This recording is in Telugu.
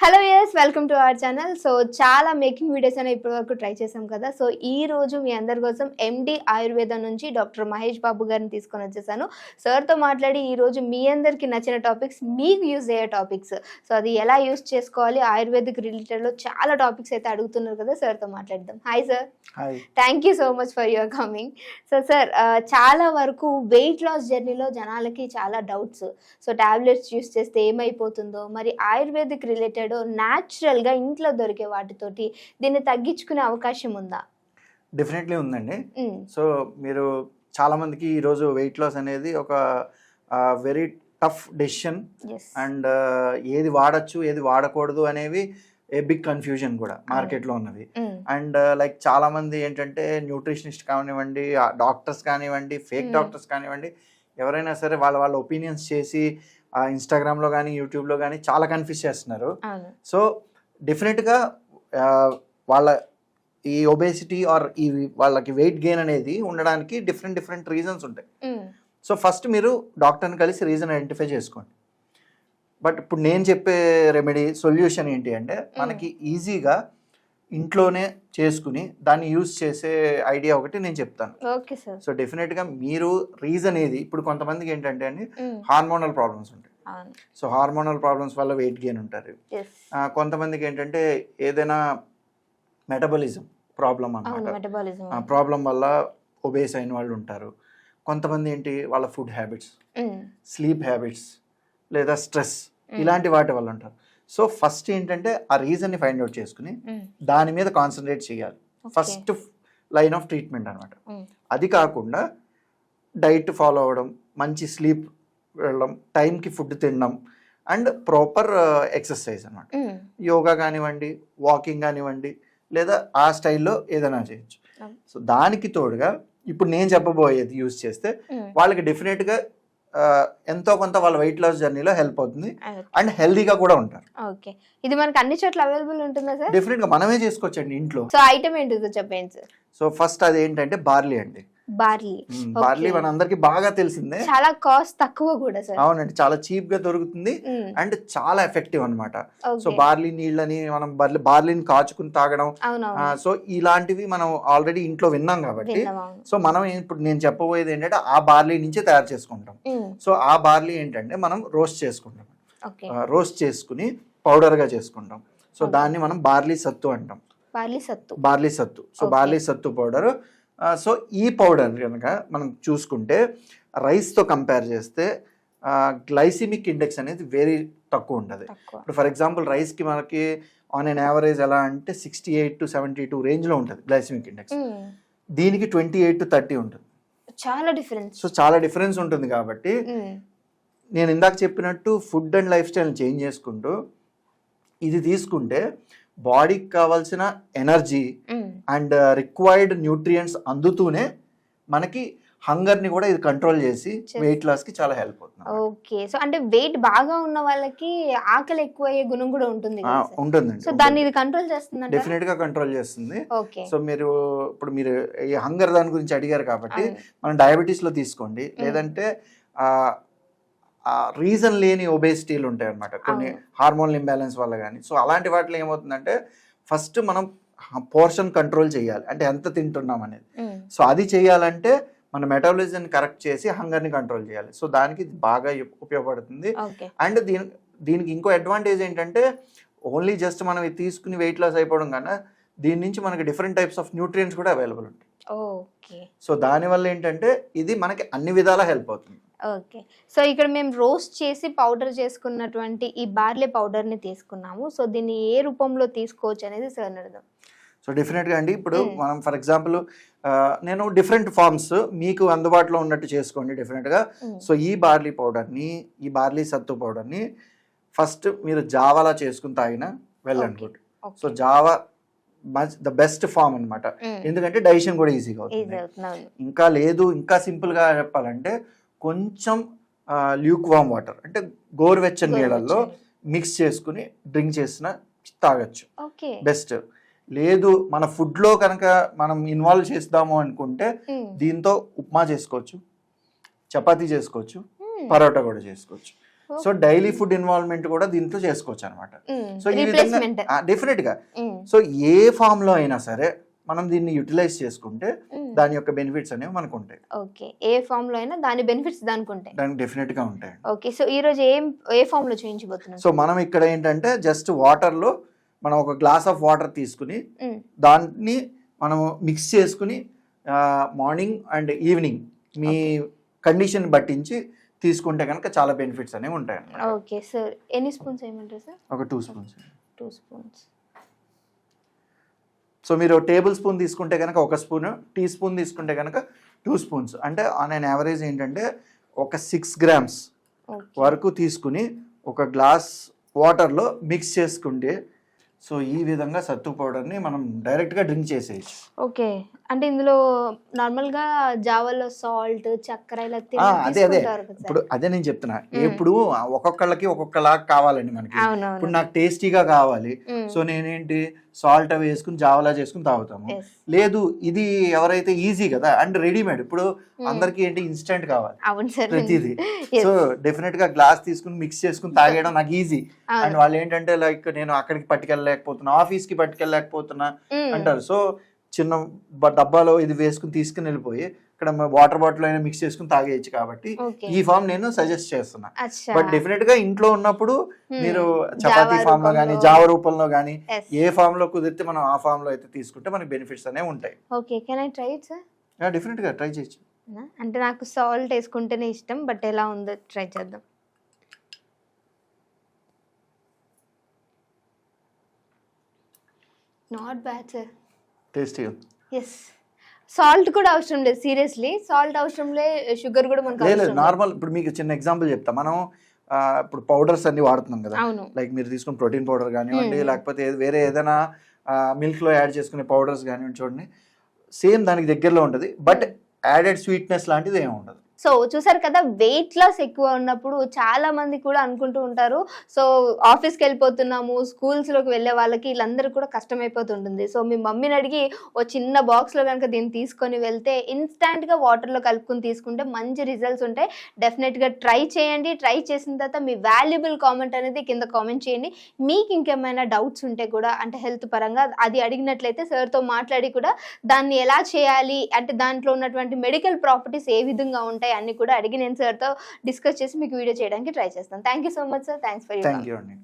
Hello yes welcome to our channel. So చాలా మేకింగ్ వీడియోస్ అనేవి ఇప్పటి వరకు ట్రై చేసాం కదా. సో ఈ రోజు మీ అందరి కోసం ఎండి ఆయుర్వేద నుంచి డాక్టర్ మహేష్ బాబు గారిని తీసుకొని వచ్చేసాను. సార్తో మాట్లాడి ఈ రోజు మీ అందరికి నచ్చిన టాపిక్స్, మీకు యూజ్ అయ్యే టాపిక్స్, సో అది ఎలా యూజ్ చేసుకోవాలి ఆయుర్వేదిక్ రిలేటెడ్లో చాలా టాపిక్స్ అయితే అడుగుతున్నారు కదా, సార్తో మాట్లాడదాం. Hi sir. Hi. Thank you so much for your coming. So sir, చాలా వరకు వెయిట్ లాస్ జర్నీలో జనాలకి చాలా డౌట్స్. సో టాబ్లెట్స్ యూస్ చేస్తే ఏమైపోతుందో, మరి ఆయుర్వేదిక్ రిలేటెడ్ న్యాచురల్ గా ఇంట్లో దొరికే వాటితోటి దీన్ని తగ్గించుకునే అవకాశం ఉందా? డెఫినెట్లీ ఉందండి. సో మీరు చాలా మందికి ఈరోజు వెయిట్ లాస్ అనేది ఒక వెరీ టఫ్ డెసిషన్, అండ్ ఏది వాడచ్చు ఏది వాడకూడదు అనేవి ఏ బిగ్ కన్ఫ్యూజన్ కూడా మార్కెట్లో ఉన్నది. అండ్ లైక్ చాలా మంది ఏంటంటే న్యూట్రిషనిస్ట్ కానివ్వండి, డాక్టర్స్ కానివ్వండి, ఫేక్ డాక్టర్స్ కానివ్వండి, ఎవరైనా సరే వాళ్ళ ఒపీనియన్స్ చేసి ఇన్స్టాగ్రామ్లో కానీ యూట్యూబ్లో కానీ చాలా కన్ఫ్యూజ్ చేస్తున్నారు. సో డెఫినెట్గా వాళ్ళ ఈ ఒబేసిటీ ఆర్ ఈ వాళ్ళకి వెయిట్ గెయిన్ అనేది ఉండడానికి డిఫరెంట్ రీజన్స్ ఉంటాయి. సో ఫస్ట్ మీరు డాక్టర్ని కలిసి రీజన్ ఐడెంటిఫై చేసుకోండి. బట్ ఇప్పుడు నేను చెప్పే రెమెడీ సొల్యూషన్ ఏంటి అంటే, మనకి ఈజీగా ఇంట్లోనే చేసుకుని దాన్ని యూజ్ చేసే ఐడియా ఒకటి నేను చెప్తాను. Okay sir. సో డెఫినెట్గా మీరు రీజన్ ఏది, ఇప్పుడు కొంతమందికి ఏంటంటే అండి హార్మోనల్ ప్రాబ్లమ్స్ ఉంటాయి. సో హార్మోనల్ ప్రాబ్లమ్స్ వల్ల వెయిట్ గెయిన్ ఉంటారు. కొంతమందికి ఏంటంటే ఏదైనా మెటబాలిజం ప్రాబ్లం అన్నమాట, ప్రాబ్లం వల్ల ఒబేస్ అయిన వాళ్ళు ఉంటారు. కొంతమంది ఏంటి వాళ్ళ ఫుడ్ హ్యాబిట్స్, స్లీప్ హ్యాబిట్స్ లేదా స్ట్రెస్, ఇలాంటి వాటి వల్ల ఉంటారు. సో ఫస్ట్ ఏంటంటే ఆ రీజన్ని ఫైండ్ అవుట్ చేసుకుని దాని మీద కాన్సన్ట్రేట్ చేయాలి. ఫస్ట్ లైన్ ఆఫ్ ట్రీట్మెంట్ అనమాట. అది కాకుండా డైట్ ఫాలో అవ్వడం, మంచి స్లీప్ వెళ్ళడం, టైంకి ఫుడ్ తినడం, అండ్ ప్రాపర్ ఎక్సర్సైజ్ అనమాట. యోగా కానివ్వండి, వాకింగ్ కానివ్వండి, లేదా ఆ స్టైల్లో ఏదైనా చేయొచ్చు. సో దానికి తోడుగా ఇప్పుడు నేను చెప్పబోయేది యూజ్ చేస్తే వాళ్ళకి డెఫినెట్గా ఎంతో కొంత వాళ్ళ వెయిట్ లాస్ జర్నీలో హెల్ప్ అవుతుంది, అండ్ హెల్దీగా కూడా ఉంటారు. ఓకే, ఇది మనకి అన్ని చోట్ల అవైలబుల్ ఉంటుందా సార్? డెఫినెట్ గా మనమే చేసుకోవచ్చండి ఇంట్లో. సో ఐటమ్ ఏంటిదో చెప్పండి సార్. సో ఫస్ట్ అది ఏంటంటే బార్లీ అండి. బార్లీ మన అందరికి బాగా తెలిసిందే, చాలా కాస్ట్ తక్కువ కూడా సార్. అవునండి, చాలా చీప్ గా దొరుకుతుంది అండ్ చాలా ఎఫెక్టివ్ అన్నమాట. సో బార్లీ నీళ్ళని మనం బార్లీని కాచుకుని తాగడం, సో ఇలాంటివి మనం ఆల్రెడీ ఇంట్లో విన్నాం కాబట్టి, సో మనం ఇప్పుడు నేను చెప్పబోయేది ఏంటంటే ఆ బార్లీ నుంచే తయారు చేసుకుంటాం. సో ఆ బార్లీ ఏంటంటే మనం రోస్ట్ చేసుకుంటాం, రోస్ట్ చేసుకుని పౌడర్ గా చేసుకుంటాం. సో దాన్ని మనం బార్లీ సత్తు అంటాం. బార్లీ సత్తు. సో బార్లీ సత్తు పౌడర్. సో ఈ పౌడర్ కనుక మనం చూసుకుంటే రైస్తో కంపేర్ చేస్తే గ్లైసిమిక్ ఇండెక్స్ అనేది వెరీ తక్కువ ఉంటుంది. ఇప్పుడు ఫర్ ఎగ్జాంపుల్ రైస్కి మనకి ఆన్ ఎన్ యావరేజ్ ఎలా అంటే 68 to 72 రేంజ్లో ఉంటుంది గ్లైసిమిక్ ఇండెక్స్. దీనికి 28 to 30 ఉంటుంది. చాలా డిఫరెన్స్. సో చాలా డిఫరెన్స్ ఉంటుంది. కాబట్టి నేను ఇందాక చెప్పినట్టు food and life style change చేసుకుంటూ ఇది తీసుకుంటే బాడీకి కావాల్సిన ఎనర్జీ అండ్ రిక్వైర్డ్ న్యూట్రియంట్స్ అందుతూనే మనకి హంగర్ని కూడా ఇది కంట్రోల్ చేసి వెయిట్ లాస్ కి చాలా హెల్ప్ అవుతుంది. ఓకే, సో అంటే వెయిట్ బాగా ఉన్న వాళ్ళకి ఆకలి ఎక్కువ అయ్యే గుణం కూడా ఉంటుందండి. సో దాన్ని ఇది కంట్రోల్ చేస్తుంది. డెఫినెట్ గా కంట్రోల్ చేస్తుంది. సో మీరు ఇప్పుడు మీరు ఈ హంగర్ దాని గురించి అడిగారు కాబట్టి మనం డయాబెటీస్ లో తీసుకోండి, లేదంటే రీజన్ లేని ఒబేసిటీలు ఉంటాయి అన్నమాట, కొన్ని హార్మోనల్ ఇంబ్యాలెన్స్ వల్ల కానీ. సో అలాంటి వాటిలో ఏమవుతుందంటే ఫస్ట్ మనం పోర్షన్ కంట్రోల్ చేయాలి, అంటే ఎంత తింటున్నాం అనేది. సో అది చేయాలంటే మన మెటాబలిజం కరెక్ట్ చేసి హంగర్ని కంట్రోల్ చేయాలి. సో దానికి బాగా ఉపయోగపడుతుంది. అండ్ దీనికి ఇంకో అడ్వాంటేజ్ ఏంటంటే ఓన్లీ జస్ట్ మనం ఇది తీసుకుని వెయిట్ లాస్ అయిపోవడం కన్నా దీని నుంచి మనకి డిఫరెంట్ టైప్స్ ఆఫ్ న్యూట్రియంట్స్ కూడా అవైలబుల్ ఉంటాయి. సో దానివల్ల ఏంటంటే ఇది మనకి అన్ని విధాలా హెల్ప్ అవుతుంది. ఓకే, సో ఇక్కడ మేము రోస్ట్ చేసి పౌడర్ చేసుకున్నటువంటి ఈ బార్లీ పౌడర్ని తీసుకున్నాము. సో దీన్ని ఏ రూపంలో తీసుకోవచ్చు అనేది సార్ అర్థం. సో డెఫినెట్గా అండి, ఇప్పుడు మనం ఫర్ ఎగ్జాంపుల్ నేను డిఫరెంట్ ఫార్మ్స్ మీకు అందుబాటులో ఉన్నట్టు చేసుకోండి డెఫినెట్గా. సో ఈ బార్లీ పౌడర్ని, ఈ బార్లీ సత్తు పౌడర్ని ఫస్ట్ మీరు జావాలా చేసుకుని తాగినా well and good. So java the best form అనమాట, ఎందుకంటే డైజెషన్ కూడా ఈజీగా అవుతుంది. ఇంకా లేదు, ఇంకా సింపుల్గా చెప్పాలంటే కొంచెం ల్యూక్ వామ్ వాటర్, అంటే గోరువెచ్చని నీళ్ళల్లో మిక్స్ చేసుకుని డ్రింక్ చేసిన తాగొచ్చు, బెస్ట్. లేదు మన ఫుడ్లో కనుక మనం ఇన్వాల్వ్ చేద్దాము అనుకుంటే దీంతో ఉప్మా చేసుకోవచ్చు, చపాతీ చేసుకోవచ్చు, పరోటా కూడా చేసుకోవచ్చు. సో డైలీ ఫుడ్ ఇన్వాల్వ్మెంట్ కూడా దీంట్లో చేసుకోవచ్చు అనమాట. సో ఈ విధంగా డెఫినెట్ గా సో ఏ ఫామ్ లో అయినా సరే మనం దీన్ని యూటిలైజ్ చేసుకుంటే దాని యొక్క బెనిఫిట్స్ అనేవి మనకు ఉంటాయి. ఓకే, ఏ ఫామ్ లో అయినా దాని బెనిఫిట్స్ దానికి ఉంటాయి. దానికి డెఫినెట్ గా ఉంటాయి. ఓకే, సో ఈ రోజు ఏ ఫామ్ లో చూపించబోతున్నాం? సో మనం ఇక్కడ ఏంటంటే జస్ట్ వాటర్ లో మనం ఒక గ్లాస్ ఆఫ్ వాటర్ తీసుకుని దాన్ని మనము మిక్స్ చేసుకుని morning and evening me condition పట్టించి తీసుకుంటే కనుక చాలా బెనిఫిట్స్ అనేవి ఉంటాయి. ఓకే సార్, ఎన్ని స్పూన్స్ వేయమంటారు సార్? ఒక 2 స్పూన్స్. 2 స్పూన్స్. సో మీరు టేబుల్ స్పూన్ తీసుకుంటే కనుక 1 స్పూన్, టీ స్పూన్ తీసుకుంటే కనుక 2 స్పూన్స్, అంటే ఆన్ అన్ యావరేజ్ ఏంటంటే ఒక 6 grams వరకు తీసుకుని ఒక గ్లాస్ వాటర్లో మిక్స్ చేసుకుంటే సో ఈ విధంగా సత్తు పౌడర్ని మనం డైరెక్ట్గా డ్రింక్ చేసేయచ్చు. ఓకే, అంటే ఇందులో నార్మల్గా జావాలో సాల్ట్, చక్కెర ఇలా అదే ఇప్పుడు అదే నేను చెప్తున్నా. ఇప్పుడు ఒక్కొక్కళ్ళకి ఒక్కొక్కలా కావాలండి మనకి. ఇప్పుడు నాకు టేస్టీగా కావాలి, సో నేనేంటి సాల్ట్ అవి వేసుకుని జావలా చేసుకుని తాగుతాము. లేదు ఇది ఎవరైతే ఈజీ కదా అండ్ రెడీమేడ్, ఇప్పుడు అందరికి ఏంటి ఇన్స్టెంట్ కావాలి ప్రతిదీ. సో డెఫినెట్ గా గ్లాస్ తీసుకుని మిక్స్ చేసుకుని తాగేయడం నాకు ఈజీ. అండ్ వాళ్ళు ఏంటంటే లైక్ నేను అక్కడికి పట్టుకెళ్ళలేకపోతున్నా, ఆఫీస్ కి పట్టుకెళ్ళలేకపోతున్నా అంటారు. సో చిన్న డబ్బాలో ఇది వేసుకుని తీసుకుని వెళ్ళిపోయి ఇక్కడ వాటర్ బాటిల్ అయినా మిక్స్ చేసుకుని తాగేయచ్చు. కాబట్టి ఈ ఫామ్ నేను సజెస్ట్ చేస్తున్నా. బట్ డెఫినెట్ గా ఇంట్లో ఉన్నప్పుడు మీరు చపాతీ ఫామ్ లో గానీ జావ రూపంలో గానీ ఏ ఫామ్ లో కుదిరితే మనం ఆ ఫామ్ లో అయితే తీసుకుంటే మనకి బెనిఫిట్స్ అనేవి ఉంటాయి. Okay, can I try it sir? Definite గా ట్రై చేయొచ్చు. అంటే నాకు సాల్ట్ వేసుకుంటేనే ఇష్టం, బట్ ఎలా ఉందో ట్రై చేద్దాం. Not bad sir, tasty. Yes, salt కూడా అవసరం లేదు. సీరియస్లీ సాల్ట్ అవసరం లేదు, షుగర్ కూడా మనకు లేదు. నార్మల్ ఇప్పుడు మీకు చిన్న ఎగ్జాంపుల్ చెప్తా. మనం ఇప్పుడు పౌడర్స్ అన్ని వాడుతున్నాం కదా, లైక్ మీరు తీసుకున్న ప్రోటీన్ పౌడర్ కానివ్వండి, లేకపోతే వేరే ఏదైనా మిల్క్ లో యాడ్ చేసుకునే పౌడర్స్ కానివ్వండి, చూడండి సేమ్ దానికి దగ్గరలో ఉంటుంది, బట్ యాడెడ్ స్వీట్నెస్ లాంటిది ఏమి ఉండదు. సో చూసారు కదా, వెయిట్ లాస్ ఎక్కువ ఉన్నప్పుడు చాలా మంది కూడా అనుకుంటూ ఉంటారు, సో ఆఫీస్కి వెళ్ళిపోతున్నాము, స్కూల్స్లోకి వెళ్ళే వాళ్ళకి వీళ్ళందరూ కూడా కష్టమైపోతుంటుంది. సో మీ మమ్మీని అడిగి ఓ చిన్న బాక్స్లో కనుక దీన్ని తీసుకొని వెళ్తే ఇన్స్టాంట్గా వాటర్లో కలుపుకొని తీసుకుంటే మంచి రిజల్ట్స్ ఉంటాయి. డెఫినెట్గా ట్రై చేయండి. ట్రై చేసిన తర్వాత మీ వాల్యుబుల్ కామెంట్ అనేది కింద కామెంట్ చేయండి. మీకు ఇంకేమైనా డౌట్స్ ఉంటే కూడా, అంటే హెల్త్ పరంగా అది అడిగినట్లయితే సార్తో మాట్లాడి కూడా దాన్ని ఎలా చేయాలి, అంటే దాంట్లో ఉన్నటువంటి మెడికల్ ప్రాపర్టీస్ ఏ విధంగా ఉంటాయి అన్ని కూడా అడిగి నేను సార్తో డిస్కస్ చేసి మీకు వీడియో చేయడానికి ట్రై చేస్తాను. Thank you so much sir. Thanks for your. Thank you అండి.